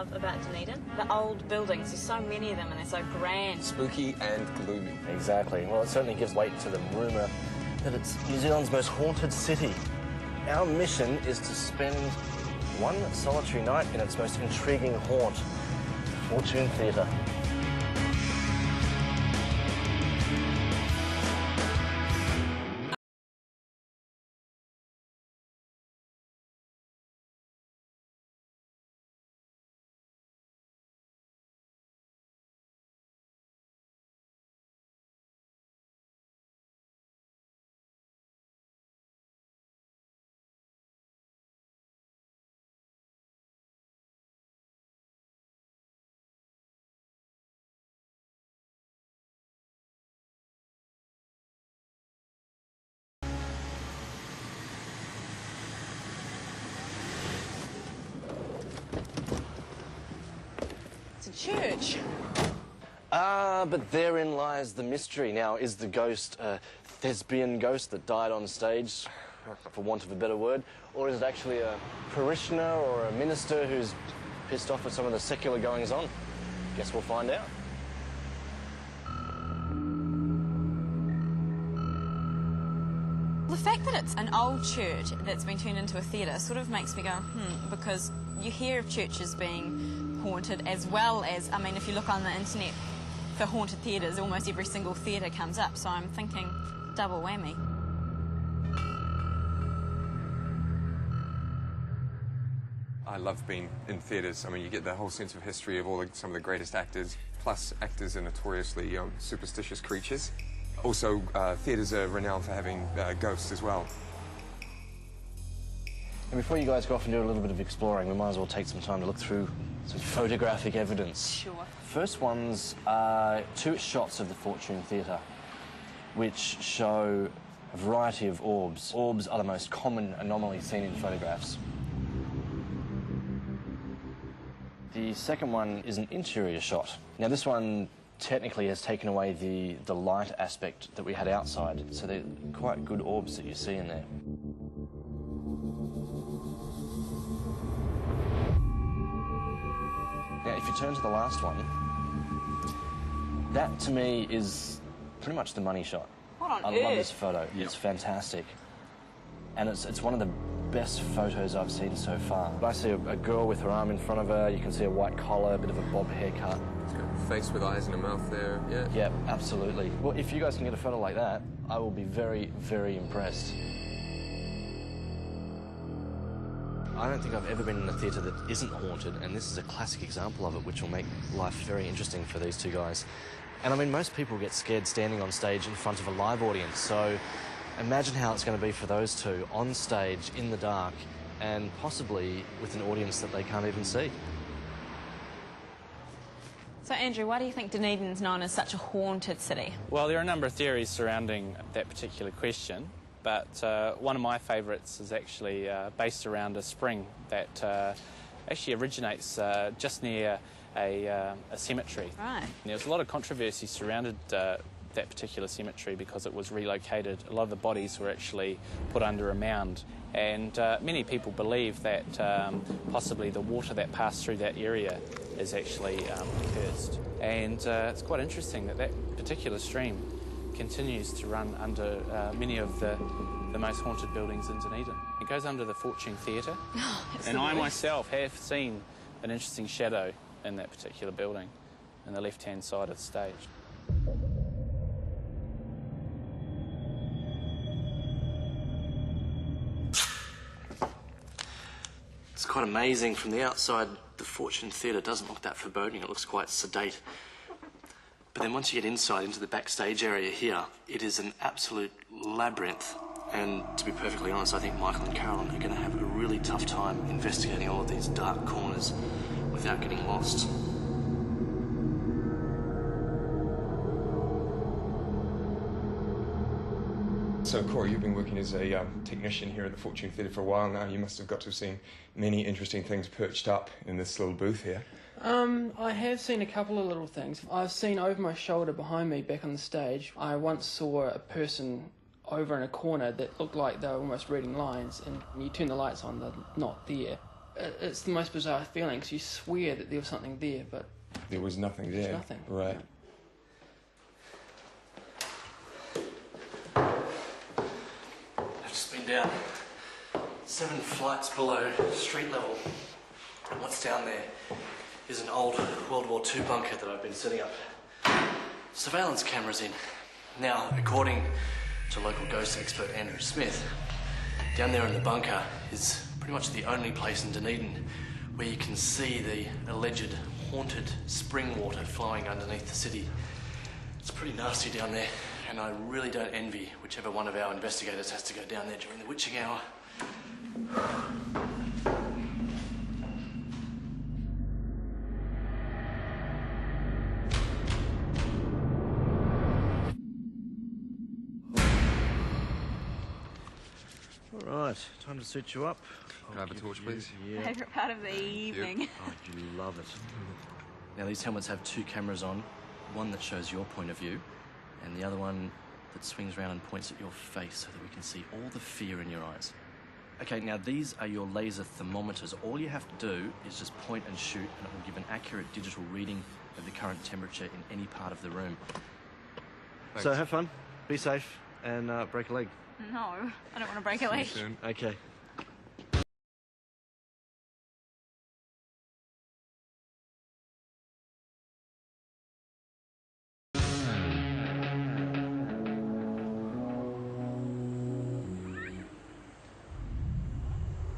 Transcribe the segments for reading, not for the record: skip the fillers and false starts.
love about Dunedin. The old buildings, there's so many of them and they're so grand. Spooky and gloomy. Exactly. Well, it certainly gives weight to the rumour that it's New Zealand's most haunted city. Our mission is to spend one solitary night in its most intriguing haunt, Fortune Theatre. It's a church. But therein lies the mystery. Now, is the ghost a thespian ghost that died on stage, for want of a better word, or is it actually a parishioner or a minister who's pissed off at some of the secular goings-on? Guess we'll find out. The fact that it's an old church that's been turned into a theatre sort of makes me go, because you hear of churches being haunted as well as, I mean, if you look on the internet for haunted theatres, almost every single theatre comes up, so I'm thinking double whammy. I love being in theatres. I mean, you get the whole sense of history of some of the greatest actors, plus actors are notoriously superstitious creatures. Also, theatres are renowned for having ghosts as well. And before you guys go off and do a little bit of exploring, we might as well take some time to look through some photographic evidence. Sure. First ones are 2 shots of the Fortune Theatre, which show a variety of orbs. Orbs are the most common anomaly seen in photographs. The second one is an interior shot. Now, this one technically has taken away the light aspect that we had outside, so they're quite good orbs that you see in there. Now, if you turn to the last one, that to me is pretty much the money shot. What on I earth? love this photo. Yep. It's fantastic. And it's one of the best photos I've seen so far. I see a girl with her arm in front of her, you can see a white collar, a bit of a bob haircut. It's got a face with eyes and a mouth there, yeah. Yeah, absolutely. Well, if you guys can get a photo like that, I will be very, very impressed. I don't think I've ever been in a theatre that isn't haunted, and this is a classic example of it, which will make life very interesting for these 2 guys. And I mean, most people get scared standing on stage in front of a live audience, so imagine how it's going to be for those 2 on stage in the dark and possibly with an audience that they can't even see. So, Andrew, why do you think Dunedin's known as such a haunted city? Well, there are a number of theories surrounding that particular question, but one of my favourites is actually based around a spring that actually originates just near a cemetery. Right. There was a lot of controversy surrounded that particular cemetery because it was relocated. A lot of the bodies were actually put under a mound, and many people believe that possibly the water that passed through that area is actually cursed. And it's quite interesting that that particular stream continues to run under many of the most haunted buildings in Dunedin. It goes under the Fortune Theatre, and I myself have seen an interesting shadow in that particular building, in the left-hand side of the stage. It's quite amazing from the outside. The Fortune Theatre doesn't look that foreboding. It looks quite sedate. But then once you get inside into the backstage area here, it is an absolute labyrinth. And to be perfectly honest, I think Michael and Carolyn are going to have a really tough time investigating all of these dark corners without getting lost. So, Corey, you've been working as a technician here at the Fortune Theatre for a while now. You must have got to have seen many interesting things perched up in this little booth here. I have seen a couple of little things. I've seen over my shoulder behind me back on the stage, I once saw a person over in a corner that looked like they were almost reading lines, and when you turn the lights on, they're not there. It's the most bizarre feeling, because you swear that there was something there, but there was nothing there. there's nothing. Right. I've just been down 7 flights below street level. And what's down there is an old World War II bunker that I've been setting up surveillance cameras in. Now, according to local ghost expert Andrew Smith, down there in the bunker is pretty much the only place in Dunedin where you can see the alleged haunted spring water flowing underneath the city. It's pretty nasty down there, and I really don't envy whichever one of our investigators has to go down there during the witching hour. All right, time to suit you up. Can I have a torch, please? Yeah. Favourite part of the evening. Oh, you love it. Now, these helmets have 2 cameras on, one that shows your point of view, and the other one that swings around and points at your face so that we can see all the fear in your eyes. Okay, now these are your laser thermometers. All you have to do is just point and shoot, and it will give an accurate digital reading of the current temperature in any part of the room. Thanks. So have fun, be safe, and break a leg. No, I don't want to break a leg. Soon. Okay.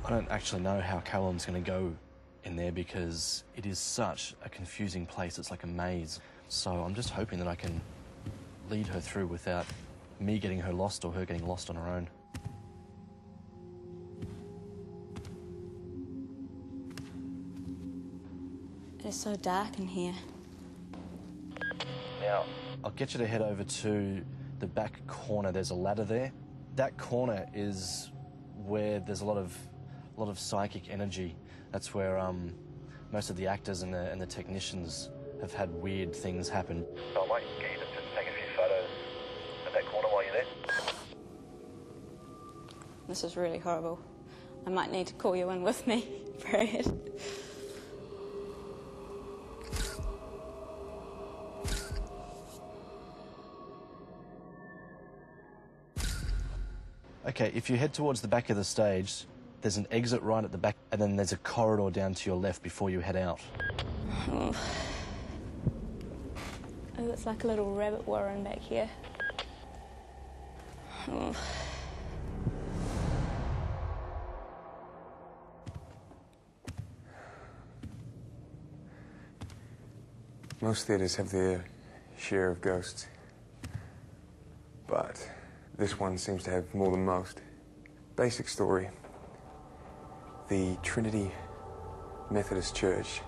I don't actually know how Carolyn's going to go in there because it is such a confusing place. It's like a maze. So I'm just hoping that I can lead her through without me getting her lost or her getting lost on her own. It's so dark in here. Now, I'll get you to head over to the back corner. There's a ladder there. That corner is where there's a lot of psychic energy. That's where most of the actors and the technicians have had weird things happen. So I might get you to just take a few photos of that corner while you're there. This is really horrible. I might need to call you in with me, Brad. Okay, if you head towards the back of the stage, there's an exit right at the back, and then there's a corridor down to your left before you head out. Oh, it's like a little rabbit warren back here. Oh. Most theatres have their share of ghosts, but this one seems to have more than most. Basic story. The Trinity Methodist Church,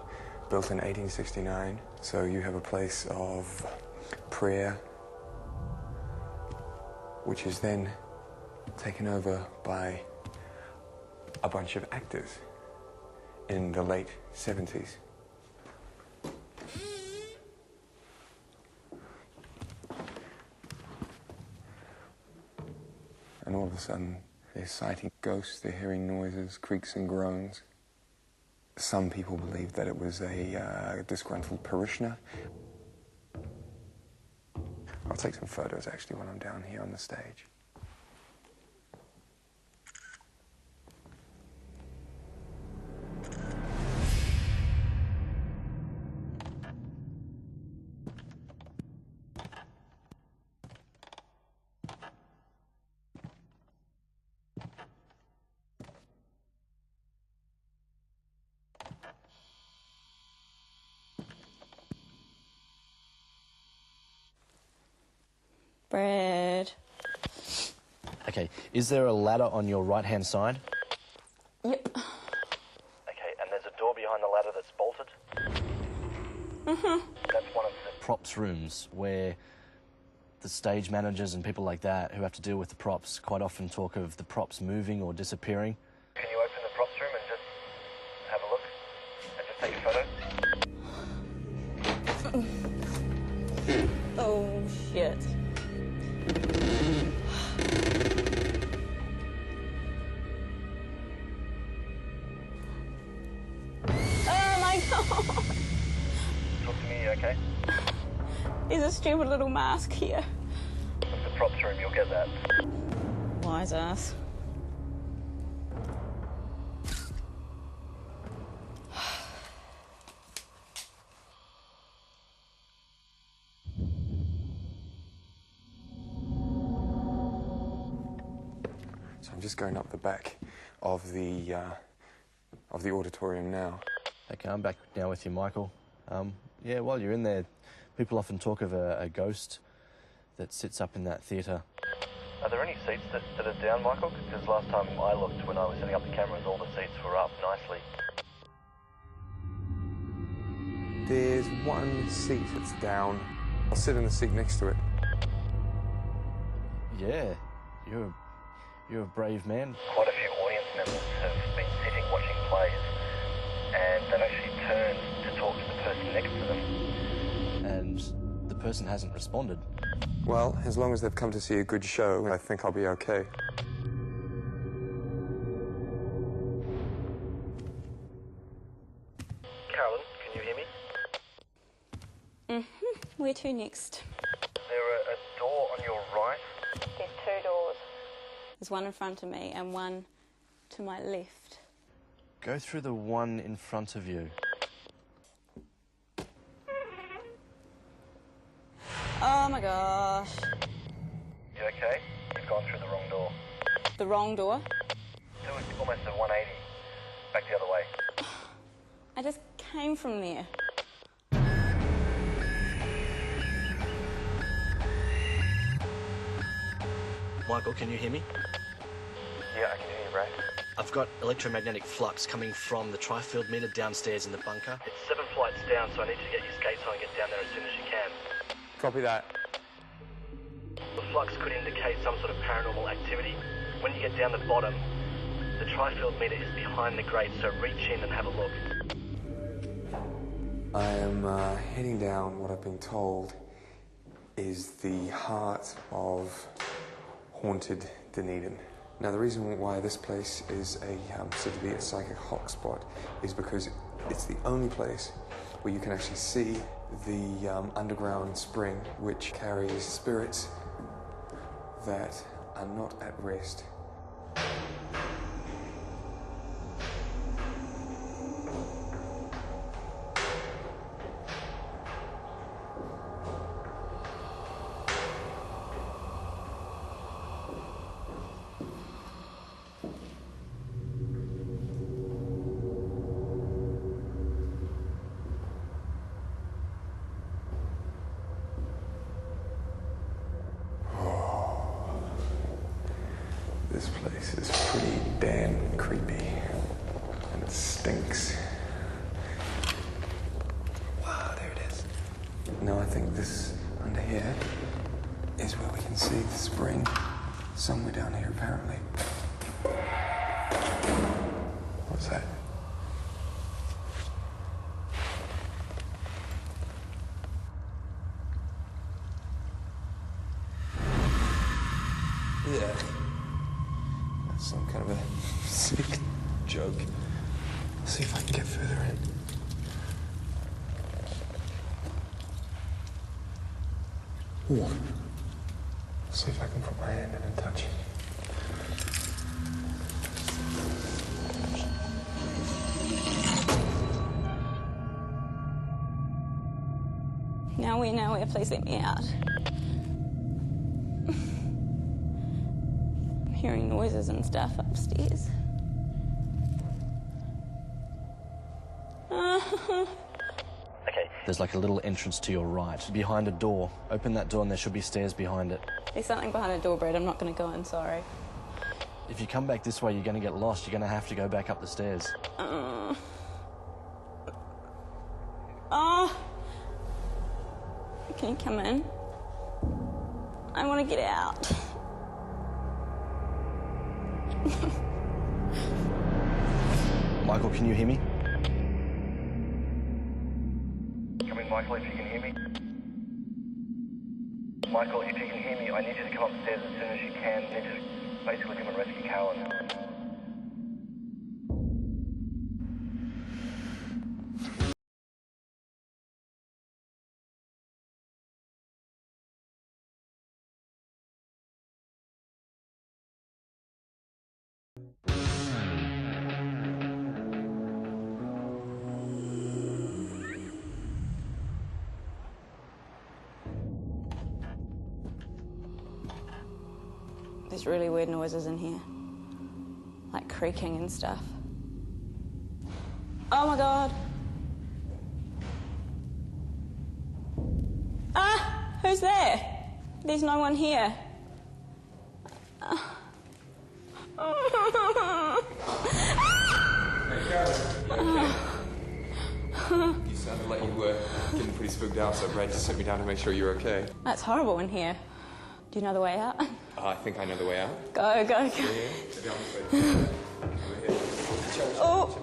built in 1869, so you have a place of prayer, which is then taken over by a bunch of actors in the late 70s. And all of a sudden, they're sighting ghosts, they're hearing noises, creaks and groans. Some people believe that it was a disgruntled parishioner. I'll take some photos, actually, when I'm down here on the stage. Brad. Okay, is there a ladder on your right-hand side? Yep. Okay, and there's a door behind the ladder that's bolted? That's one of the props rooms where the stage managers and people like that who have to deal with the props quite often talk of the props moving or disappearing. Can you open the props room and just have a look and just take a photo? Oh, shit. Talk to me, you okay? There's a stupid little mask here. Look the props room, you'll get that. Wise ass. So I'm just going up the back of the auditorium now. Okay, I'm back now with you, Michael. Yeah, while you're in there, people often talk of a ghost that sits up in that theatre. Are there any seats that are down, Michael? Because last time I looked, when I was setting up the cameras, all the seats were up nicely. There's one seat that's down. I'll sit in the seat next to it. Yeah, you're a brave man. Quite a few audience members have been sitting watching plays, and they've actually turned to talk to the person next to them. And the person hasn't responded. Well, as long as they've come to see a good show, I think I'll be okay. Carolyn, can you hear me? Where to next? There's a door on your right. There's two doors. There's one in front of me and one to my left. Go through the one in front of you. Oh my gosh. You okay? You've gone through the wrong door. The wrong door? Do it almost a 180. Back the other way. I just came from there. Michael, can you hear me? Yeah, I can hear you, Brad. I've got electromagnetic flux coming from the tri-field meter downstairs in the bunker. It's 7 flights down, so I need you to get your skates on and get down there as soon as you can. Copy that. The flux could indicate some sort of paranormal activity. When you get down the bottom, the tri-field meter is behind the grate, so reach in and have a look. I am heading down what I've been told is the heart of haunted Dunedin. Now, the reason why this place is said to be a psychic hotspot is because it's the only place where you can actually see the underground spring, which carries spirits that are not at rest. This place is pretty damn creepy, and it stinks. Wow, there it is. Now I think this under here is where we can see the spring. Somewhere down here, apparently. What's that? Yeah. That's some kind of a sick joke. Let's see if I can get further in. Ooh. See if I can put my hand in and touch. Now we know where, please let me out. I'm hearing noises and stuff upstairs. Okay. There's like a little entrance to your right, behind a door. Open that door and there should be stairs behind it. There's something behind the door, Brad. I'm not going to go in, sorry. If you come back this way, you're going to get lost. You're going to have to go back up the stairs. Oh! Can you come in? I want to get out. Michael, can you hear me? Come in, Michael, if you can hear me. Michael, if you can hear me, I need you to come upstairs as soon as you can. I need you to basically come and rescue Carolyn. There's really weird noises in here, like creaking and stuff. Oh my God. Ah, who's there? There's no one here. You sounded like you were getting pretty spooked out, so Brad just sent me down to make sure you were okay. That's horrible in here. Do you know the way out? I think I know the way out. Go, go, go. Yeah. Oh.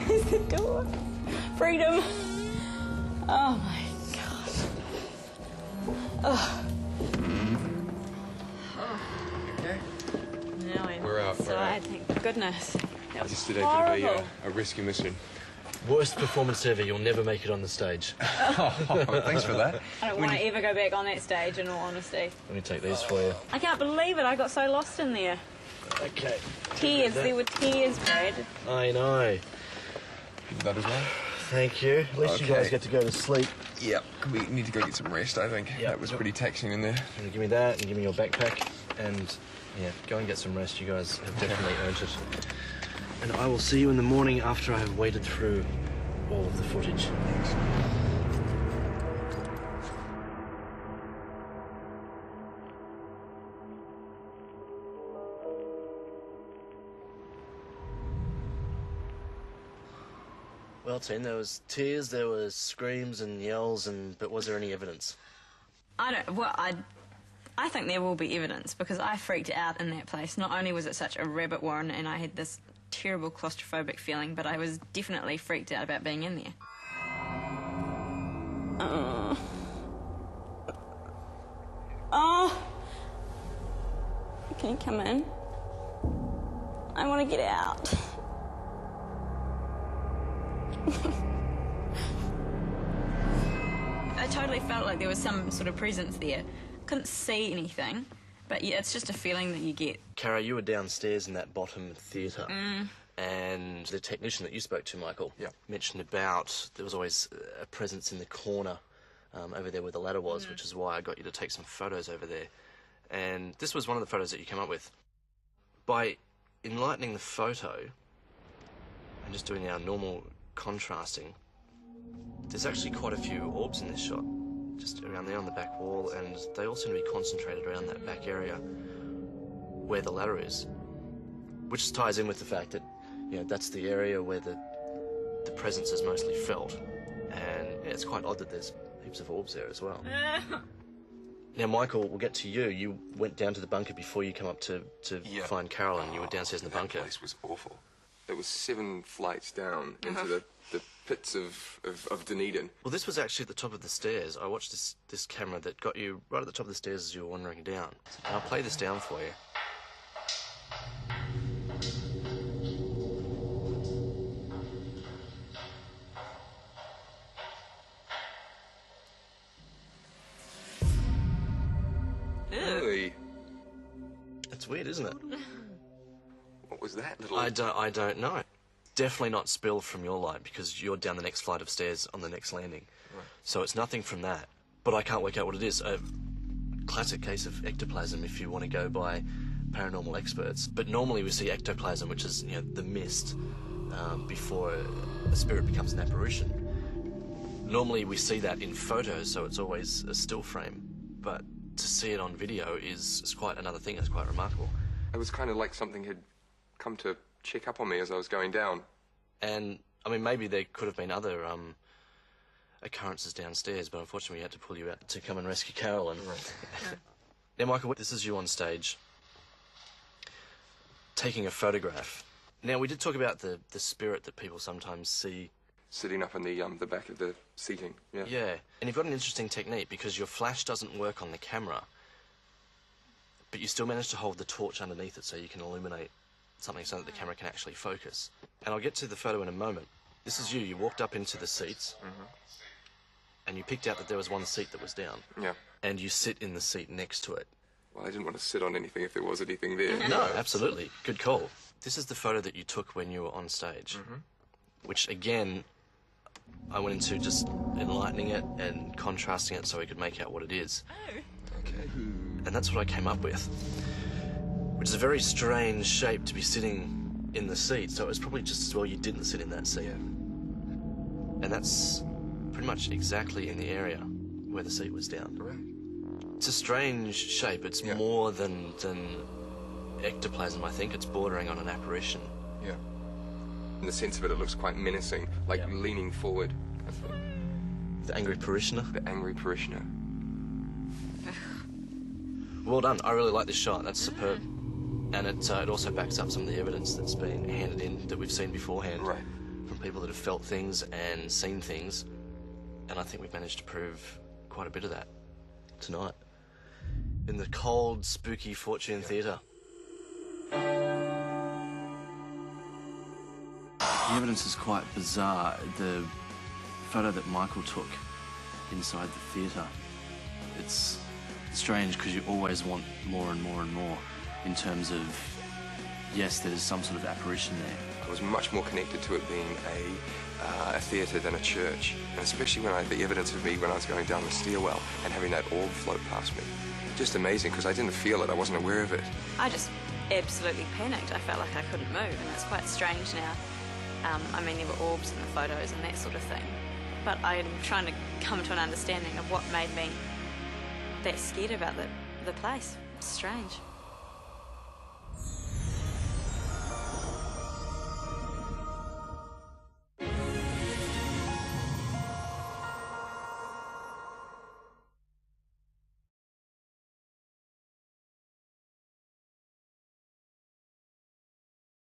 There's the door. Freedom. Oh my God. Oh. Okay. Now I'm We're out, we're out. thank goodness. That was Just did horrible. a rescue mission. Worst performance ever. You'll never make it on the stage. Oh, thanks for that. I don't want to ever go back on that stage, in all honesty. Let me take these for you. I can't believe it. I got so lost in there. Okay. Tears. There were tears, Brad. I know. That as well? Thank you. At least you Okay. guys get to go to sleep. Yep. We need to go get some rest, I think. Yep. That was pretty taxing in there. You give me that and give me your backpack. And, yeah, go and get some rest. You guys have definitely earned it. And I will see you in the morning after I have waded through all of the footage. Well, Tim, there was tears, there was screams and yells, but was there any evidence? I think there will be evidence, because I freaked out in that place. Not only was it such a rabbit warren and I had this terrible claustrophobic feeling, but I was definitely freaked out about being in there. Oh! Can you come in? I want to get out. I totally felt like there was some sort of presence there. Couldn't see anything, but yeah, it's just a feeling that you get. Cara, you were downstairs in that bottom theatre, and the technician that you spoke to, Michael, mentioned about there was always a presence in the corner over there where the ladder was, which is why I got you to take some photos over there. And this was one of the photos that you came up with. By enlightening the photo and just doing our normal contrasting, there's actually quite a few orbs in this shot, just around there on the back wall, and they all seem to be concentrated around that back area where the ladder is, which ties in with the fact that, you know, that's the area where the presence is mostly felt, and yeah, it's quite odd that there's heaps of orbs there as well. Now, Michael, we'll get to you. You went down to the bunker before you come up to find Carol, and you were downstairs in the bunker. That place was awful. There was 7 flights down into the pits of Dunedin. Well, this was actually at the top of the stairs. I watched this camera that got you right at the top of the stairs as you were wandering down. And I'll play this down for you. Really? It's weird, isn't it? What was that little... I don't know. Definitely not spill from your light, because you're down the next flight of stairs on the next landing. Right. So it's nothing from that. But I can't work out what it is. A classic case of ectoplasm, if you want to go by paranormal experts. But normally we see ectoplasm, which is, you know, the mist before a spirit becomes an apparition. Normally we see that in photos, so it's always a still frame. But to see it on video is quite another thing. It's quite remarkable. It was kind of like something had come to check up on me as I was going down. And, I mean, maybe there could have been other occurrences downstairs, but unfortunately we had to pull you out to come and rescue Carol. And Now, Michael, this is you on stage taking a photograph. Now, we did talk about the spirit that people sometimes see Sitting up in the back of the seating, yeah. Yeah, and you've got an interesting technique, because your flash doesn't work on the camera, but you still manage to hold the torch underneath it so you can illuminate something so that the camera can actually focus. And I'll get to the photo in a moment. This is you. You walked up into the seats, and you picked out that there was one seat that was down. Yeah. And you sit in the seat next to it. Well, I didn't want to sit on anything if there was anything there. No, absolutely. Good call. This is the photo that you took when you were on stage, which, again, I went into just enlightening it and contrasting it so we could make out what it is. Okay. And that's what I came up with, which is a very strange shape to be sitting in the seat, so it was probably just as well you didn't sit in that seat. Yeah. And that's pretty much exactly in the area where the seat was down. Right. It's a strange shape. It's more than ectoplasm, I think. It's bordering on an apparition. Yeah. In the sense of it, it looks quite menacing, like leaning forward. I think. The angry parishioner. The angry parishioner. Well done. I really like this shot. That's superb. And it also backs up some of the evidence that's been handed in that we've seen beforehand. Right. From people that have felt things and seen things. And I think we've managed to prove quite a bit of that tonight. In the cold, spooky Fortune Theatre. The evidence is quite bizarre. The photo that Michael took inside the theatre, it's strange because you always want more and more and more in terms of, yes, there's some sort of apparition there. I was much more connected to it being a theatre than a church, and especially when the evidence of me when I was going down the stairwell and having that orb float past me. Just amazing, because I didn't feel it, I wasn't aware of it. I just absolutely panicked. I felt like I couldn't move, and it's quite strange now. I mean, there were orbs in the photos and that sort of thing, but I'm trying to come to an understanding of what made me that scared about the place. It's strange.